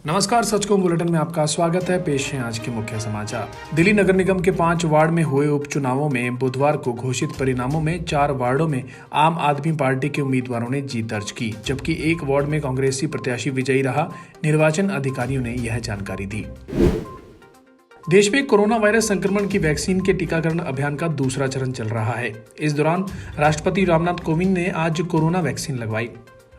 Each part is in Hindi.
नमस्कार, सच को बुलेटिन में आपका स्वागत है। पेश है आज के मुख्य समाचार। दिल्ली नगर निगम के 5 वार्ड में हुए उपचुनावों में बुधवार को घोषित परिणामों में 4 वार्डों में आम आदमी पार्टी के उम्मीदवारों ने जीत दर्ज की, जबकि एक वार्ड में कांग्रेसी प्रत्याशी विजयी रहा। निर्वाचन अधिकारियों ने यह जानकारी दी। देश में कोरोना वायरस संक्रमण की वैक्सीन के टीकाकरण अभियान का दूसरा चरण चल रहा है। इस दौरान राष्ट्रपति रामनाथ कोविंद ने आज कोरोना वैक्सीन लगवाई।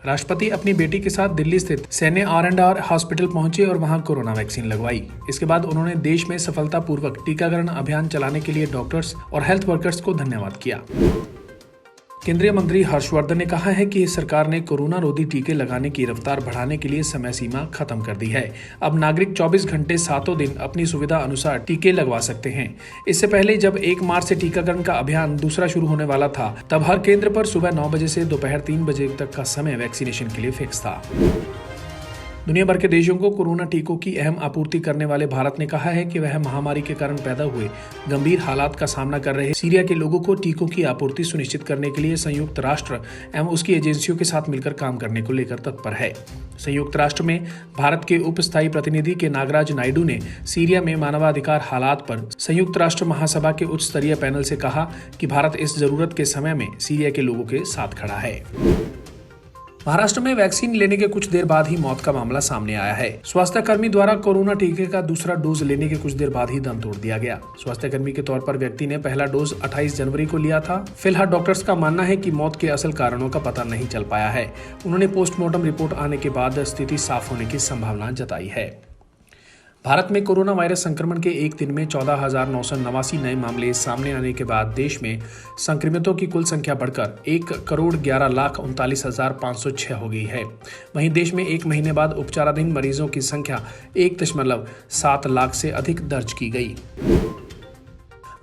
राष्ट्रपति अपनी बेटी के साथ दिल्ली स्थित सैन्य R&R हॉस्पिटल पहुंचे और वहां कोरोना वैक्सीन लगवाई। इसके बाद उन्होंने देश में सफलतापूर्वक टीकाकरण अभियान चलाने के लिए डॉक्टर्स और हेल्थ वर्कर्स को धन्यवाद किया। केंद्रीय मंत्री हर्षवर्धन ने कहा है कि सरकार ने कोरोना रोधी टीके लगाने की रफ्तार बढ़ाने के लिए समय सीमा खत्म कर दी है। अब नागरिक 24 घंटे सातों दिन अपनी सुविधा अनुसार टीके लगवा सकते हैं। इससे पहले जब 1 मार्च से टीकाकरण का अभियान दूसरा शुरू होने वाला था, तब हर केंद्र पर सुबह 9 बजे से दोपहर 3 बजे तक का समय वैक्सीनेशन के लिए फिक्स था। दुनिया भर के देशों को कोरोना टीकों की अहम आपूर्ति करने वाले भारत ने कहा है कि वह महामारी के कारण पैदा हुए गंभीर हालात का सामना कर रहे सीरिया के लोगों को टीकों की आपूर्ति सुनिश्चित करने के लिए संयुक्त राष्ट्र एवं उसकी एजेंसियों के साथ मिलकर काम करने को लेकर तत्पर है। संयुक्त राष्ट्र में भारत के उप स्थायी प्रतिनिधि के नागराज नायडू ने सीरिया में मानवाधिकार हालात पर संयुक्त राष्ट्र महासभा के उच्च स्तरीय पैनल से कहा कि भारत इस जरूरत के समय में सीरिया के लोगों के साथ खड़ा है। महाराष्ट्र में वैक्सीन लेने के कुछ देर बाद ही मौत का मामला सामने आया है। स्वास्थ्य कर्मी द्वारा कोरोना टीके का दूसरा डोज लेने के कुछ देर बाद ही दम तोड़ दिया गया। स्वास्थ्य कर्मी के तौर पर व्यक्ति ने पहला डोज 28 जनवरी को लिया था। फिलहाल डॉक्टर्स का मानना है कि मौत के असल कारणों का पता नहीं चल पाया है। उन्होंने पोस्टमार्टम रिपोर्ट आने के बाद स्थिति साफ होने की संभावना जताई है। भारत में कोरोना वायरस संक्रमण के एक दिन में 14,989 नए मामले सामने आने के बाद देश में संक्रमितों की कुल संख्या बढ़कर 1,11,39,506 हो गई है। वहीं देश में एक महीने बाद उपचाराधीन मरीजों की संख्या 1.7 लाख से अधिक दर्ज की गई।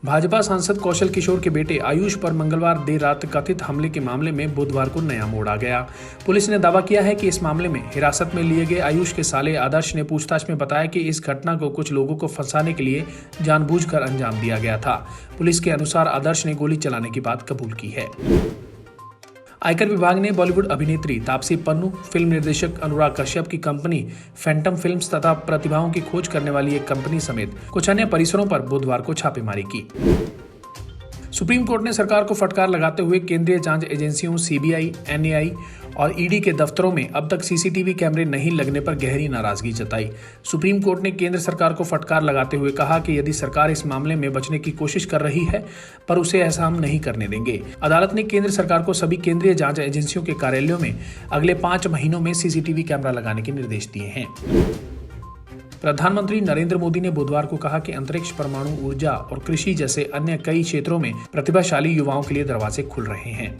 भाजपा सांसद कौशल किशोर के बेटे आयुष पर मंगलवार देर रात कथित हमले के मामले में बुधवार को नया मोड़ आ गया। पुलिस ने दावा किया है कि इस मामले में हिरासत में लिए गए आयुष के साले आदर्श ने पूछताछ में बताया कि इस घटना को कुछ लोगों को फंसाने के लिए जानबूझकर अंजाम दिया गया था। पुलिस के अनुसार आदर्श ने गोली चलाने की बात कबूल की है। आयकर विभाग ने बॉलीवुड अभिनेत्री तापसी पन्नू, फिल्म निर्देशक अनुराग कश्यप की कंपनी फैंटम फिल्म्स तथा प्रतिभाओं की खोज करने वाली एक कंपनी समेत कुछ अन्य परिसरों पर बुधवार को छापेमारी की। सुप्रीम कोर्ट ने सरकार को फटकार लगाते हुए केंद्रीय जांच एजेंसियों CBI, NAI और ED के दफ्तरों में अब तक CCTV कैमरे नहीं लगने पर गहरी नाराजगी जताई। सुप्रीम कोर्ट ने केंद्र सरकार को फटकार लगाते हुए कहा कि यदि सरकार इस मामले में बचने की कोशिश कर रही है, पर उसे ऐसा हम नहीं करने देंगे। अदालत ने केंद्र सरकार को सभी केंद्रीय जांच एजेंसियों के कार्यालयों में अगले 5 महीनों में CCTV कैमरा लगाने के निर्देश दिए हैं। प्रधानमंत्री नरेंद्र मोदी ने बुधवार को कहा कि अंतरिक्ष, परमाणु ऊर्जा और कृषि जैसे अन्य कई क्षेत्रों में प्रतिभाशाली युवाओं के लिए दरवाजे खुल रहे हैं।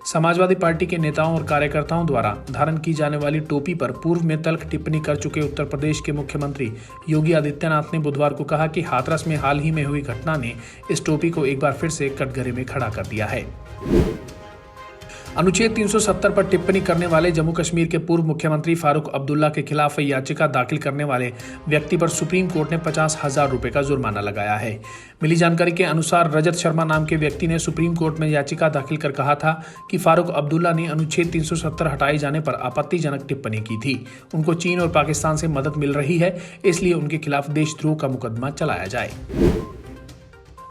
समाजवादी पार्टी के नेताओं और कार्यकर्ताओं द्वारा धारण की जाने वाली टोपी पर पूर्व में तल्ख टिप्पणी कर चुके उत्तर प्रदेश के मुख्यमंत्री योगी आदित्यनाथ ने बुधवार को कहा कि हाथरस में हाल ही में हुई घटना ने इस टोपी को एक बार फिर से कटघरे में खड़ा कर दिया है। अनुच्छेद 370 पर टिप्पणी करने वाले जम्मू कश्मीर के पूर्व मुख्यमंत्री फारूक अब्दुल्ला के खिलाफ याचिका दाखिल करने वाले व्यक्ति पर सुप्रीम कोर्ट ने 50,000 रुपए का जुर्माना लगाया है। मिली जानकारी के अनुसार रजत शर्मा नाम के व्यक्ति ने सुप्रीम कोर्ट में याचिका दाखिल कर कहा था कि फारूक अब्दुल्ला ने अनुच्छेद 370 हटाए जाने पर आपत्तिजनक टिप्पणी की थी। उनको चीन और पाकिस्तान से मदद मिल रही है, इसलिए उनके खिलाफ देशद्रोह का मुकदमा चलाया जाए।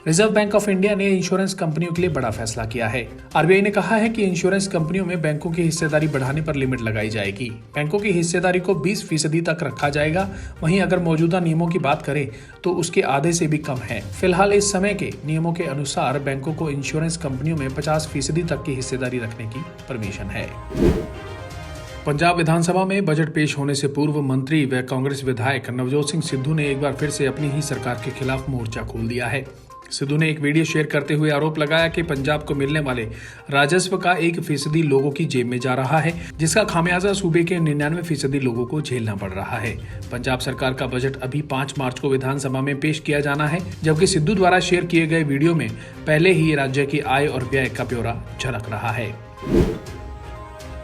रिजर्व बैंक ऑफ इंडिया ने इंश्योरेंस कंपनियों के लिए बड़ा फैसला किया है। RBI ने कहा है कि इंश्योरेंस कंपनियों में बैंकों की हिस्सेदारी बढ़ाने पर लिमिट लगाई जाएगी। बैंकों की हिस्सेदारी को 20% तक रखा जाएगा। वहीं अगर मौजूदा नियमों की बात करें तो उसके आधे से भी कम है। फिलहाल इस समय के नियमों के अनुसार बैंकों को इंश्योरेंस कंपनियों में 50% तक की हिस्सेदारी रखने की परमिशन है। पंजाब विधानसभा में बजट पेश होने से पूर्व मंत्री व कांग्रेस विधायक नवजोत सिंह सिद्धू ने एक बार फिर से अपनी ही सरकार के खिलाफ मोर्चा खोल दिया है। सिद्धू ने एक वीडियो शेयर करते हुए आरोप लगाया कि पंजाब को मिलने वाले राजस्व का 1% लोगों की जेब में जा रहा है, जिसका खामियाजा सूबे के 99% लोगों को झेलना पड़ रहा है। पंजाब सरकार का बजट अभी 5 मार्च को विधानसभा में पेश किया जाना है, जबकि सिद्धू द्वारा शेयर किए गए वीडियो में पहले ही राज्य की आय और व्यय का ब्यौरा झलक रहा है।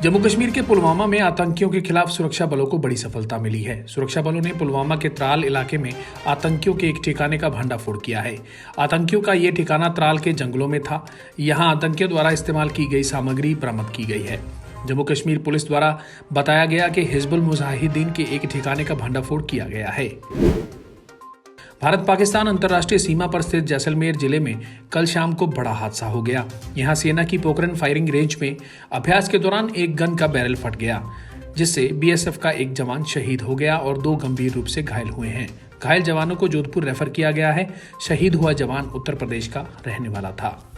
जम्मू कश्मीर के पुलवामा में आतंकियों के खिलाफ सुरक्षा बलों को बड़ी सफलता मिली है। सुरक्षा बलों ने पुलवामा के त्राल इलाके में आतंकियों के एक ठिकाने का भंडाफोड़ किया है। आतंकियों का ये ठिकाना त्राल के जंगलों में था। यहाँ आतंकियों द्वारा इस्तेमाल की गई सामग्री बरामद की गई है। जम्मू कश्मीर पुलिस द्वारा बताया गया कि हिजबुल मुजाहिदीन के एक ठिकाने का भंडाफोड़ किया गया है। भारत पाकिस्तान अंतर्राष्ट्रीय सीमा पर स्थित जैसलमेर जिले में कल शाम को बड़ा हादसा हो गया। यहां सेना की पोखरन फायरिंग रेंज में अभ्यास के दौरान एक गन का बैरल फट गया, जिससे बीएसएफ का एक जवान शहीद हो गया और 2 गंभीर रूप से घायल हुए हैं। घायल जवानों को जोधपुर रेफर किया गया है। शहीद हुआ जवान उत्तर प्रदेश का रहने वाला था।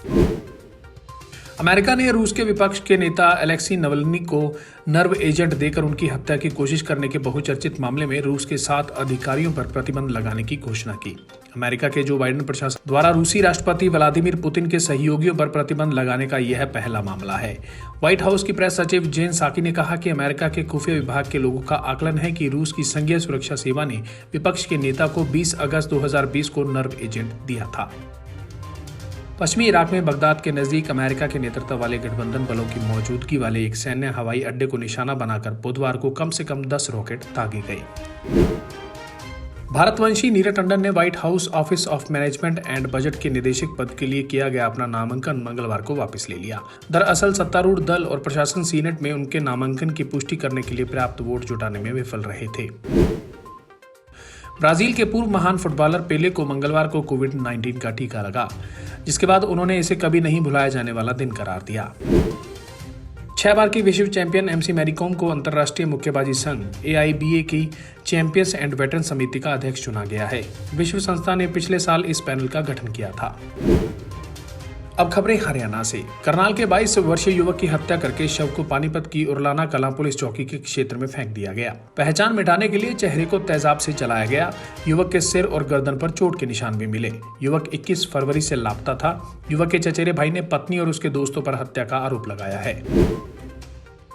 अमेरिका ने रूस के विपक्ष के नेता अलेक्सी नवल्नी को नर्व एजेंट देकर उनकी हत्या की कोशिश करने के बहुचर्चित मामले में रूस के 7 अधिकारियों पर प्रतिबंध लगाने की घोषणा की। अमेरिका के जो बाइडेन प्रशासन द्वारा रूसी राष्ट्रपति व्लादिमीर पुतिन के सहयोगियों पर प्रतिबंध लगाने का यह पहला मामला है। व्हाइट हाउस की प्रेस सचिव जेन साकी ने कहा कि अमेरिका के खुफिया विभाग के लोगों का आकलन है कि रूस की संघीय सुरक्षा सेवा ने विपक्ष के नेता को 20 अगस्त 2020 को नर्व एजेंट दिया था। पश्चिमी इराक में बगदाद के नजदीक अमेरिका के नेतृत्व वाले गठबंधन बलों की मौजूदगी वाले एक सैन्य हवाई अड्डे को निशाना बनाकर बुधवार को कम से कम 10 रॉकेट दागे गए। भारतवंशी नीरज टंडन ने white house office of management and budget के निदेशक पद के लिए किया गया अपना नामांकन मंगलवार को वापस ले लिया। दरअसल सत्तारूढ़ दल और प्रशासन सीनेट में उनके नामांकन की पुष्टि करने के लिए पर्याप्त वोट जुटाने में विफल रहे थे। ब्राजील के पूर्व महान फुटबॉलर पेले को मंगलवार को कोविड-19 का टीका लगा, जिसके बाद उन्होंने इसे कभी नहीं भुलाया जाने वाला दिन करार दिया। 6 बार की विश्व चैंपियन एमसी मैरी कॉम को अंतर्राष्ट्रीय मुक्केबाजी संघ AIBA की चैंपियंस एंड वेटरन समिति का अध्यक्ष चुना गया है। विश्व संस्था ने पिछले साल इस पैनल का गठन किया था। अब खबरें हरियाणा से। करनाल के 22 वर्षीय युवक की हत्या करके शव को पानीपत की उरलाना कलां पुलिस चौकी के क्षेत्र में फेंक दिया गया। पहचान मिटाने के लिए चेहरे को तेजाब से जलाया गया। युवक के सिर और गर्दन पर चोट के निशान भी मिले। युवक 21 फरवरी से लापता था। युवक के चचेरे भाई ने पत्नी और उसके दोस्तों पर हत्या का आरोप लगाया है।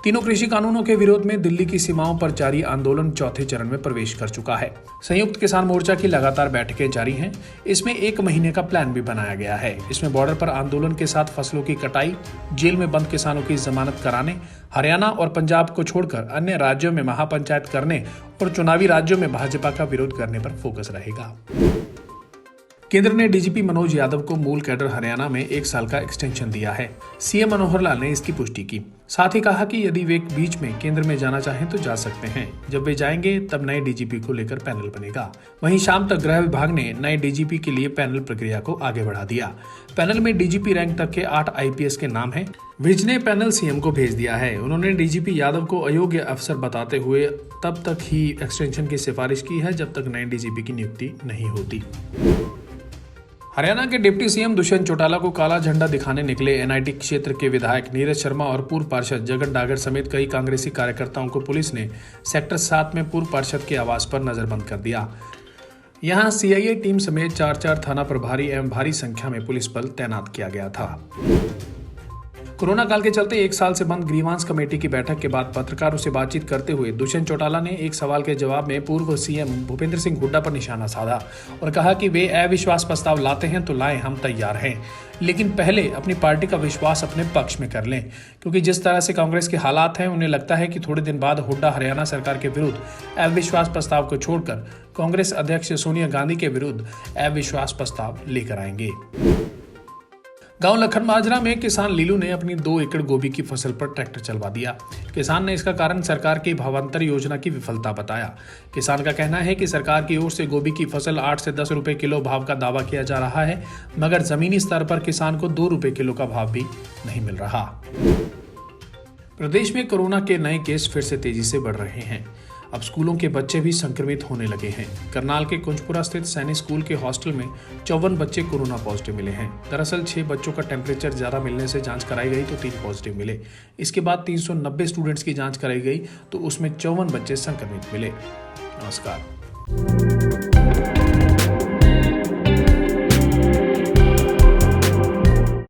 तीनों कृषि कानूनों के विरोध में दिल्ली की सीमाओं पर जारी आंदोलन चौथे चरण में प्रवेश कर चुका है। संयुक्त किसान मोर्चा की लगातार बैठकें जारी हैं। इसमें 1 महीने का प्लान भी बनाया गया है। इसमें बॉर्डर पर आंदोलन के साथ फसलों की कटाई, जेल में बंद किसानों की जमानत कराने, हरियाणा और पंजाब को छोड़कर अन्य राज्यों में महापंचायत करने और चुनावी राज्यों में भाजपा का विरोध करने पर फोकस रहेगा। केंद्र ने डीजीपी मनोज यादव को मूल कैडर हरियाणा में 1 साल का एक्सटेंशन दिया है। सीएम मनोहर लाल ने इसकी पुष्टि की। साथ ही कहा कि यदि वे बीच में केंद्र में जाना चाहें तो जा सकते हैं। जब वे जाएंगे तब नए डीजीपी को लेकर पैनल बनेगा। वहीं शाम तक गृह विभाग ने नए डीजीपी के लिए पैनल प्रक्रिया को आगे बढ़ा दिया। पैनल में डीजीपी रैंक तक के 8 IPS के नाम हैं। विज ने पैनल सीएम को भेज दिया है। उन्होंने डीजीपी यादव को अयोग्य अफसर बताते हुए तब तक ही एक्सटेंशन की सिफारिश की है जब तक नए डीजीपी की नियुक्ति नहीं होती। हरियाणा के डिप्टी सीएम दुष्यंत चौटाला को काला झंडा दिखाने निकले NIT क्षेत्र के विधायक नीरज शर्मा और पूर्व पार्षद जगन डागर समेत कई कांग्रेसी कार्यकर्ताओं को पुलिस ने सेक्टर 7 में पूर्व पार्षद के आवास पर नजरबंद कर दिया। यहां CIA टीम समेत 4 थाना प्रभारी एवं भारी संख्या में पुलिस बल तैनात किया गया था। कोरोना काल के चलते 1 साल से बंद ग्रीवांस कमेटी की बैठक के बाद पत्रकारों से बातचीत करते हुए दुष्यंत चौटाला ने एक सवाल के जवाब में पूर्व सीएम भूपेंद्र सिंह हुड्डा पर निशाना साधा और कहा कि वे अविश्वास प्रस्ताव लाते हैं तो लाएं, हम तैयार हैं, लेकिन पहले अपनी पार्टी का विश्वास अपने पक्ष में कर लें, क्योंकि जिस तरह से कांग्रेस के हालात हैं उन्हें लगता है कि थोड़े दिन बाद हुड्डा हरियाणा सरकार के विरुद्ध अविश्वास प्रस्ताव को छोड़कर कांग्रेस अध्यक्ष सोनिया गांधी के विरुद्ध अविश्वास प्रस्ताव लेकर आएंगे। गांव लखन माजरा में किसान लीलू ने अपनी 2 एकड़ गोभी की फसल पर ट्रैक्टर चलवा दिया। किसान ने इसका कारण सरकार की भावांतर योजना की विफलता बताया। किसान का कहना है कि सरकार की ओर से गोभी की फसल 8 से 10 रुपए किलो भाव का दावा किया जा रहा है, मगर जमीनी स्तर पर किसान को 2 रुपए किलो का भाव भी नहीं मिल रहा। प्रदेश में कोरोना के नए केस फिर से तेजी से बढ़ रहे हैं। अब स्कूलों के बच्चे भी संक्रमित होने लगे हैं। करनाल के कुंजपुरा स्थित सैनिक स्कूल के हॉस्टल में 54 बच्चे कोरोना पॉजिटिव मिले हैं। दरअसल 6 बच्चों का टेम्परेचर ज्यादा मिलने से जांच कराई गई तो 3 पॉजिटिव मिले। इसके बाद 390 स्टूडेंट्स की जांच कराई गई तो उसमें 54 बच्चे संक्रमित मिले। नमस्कार।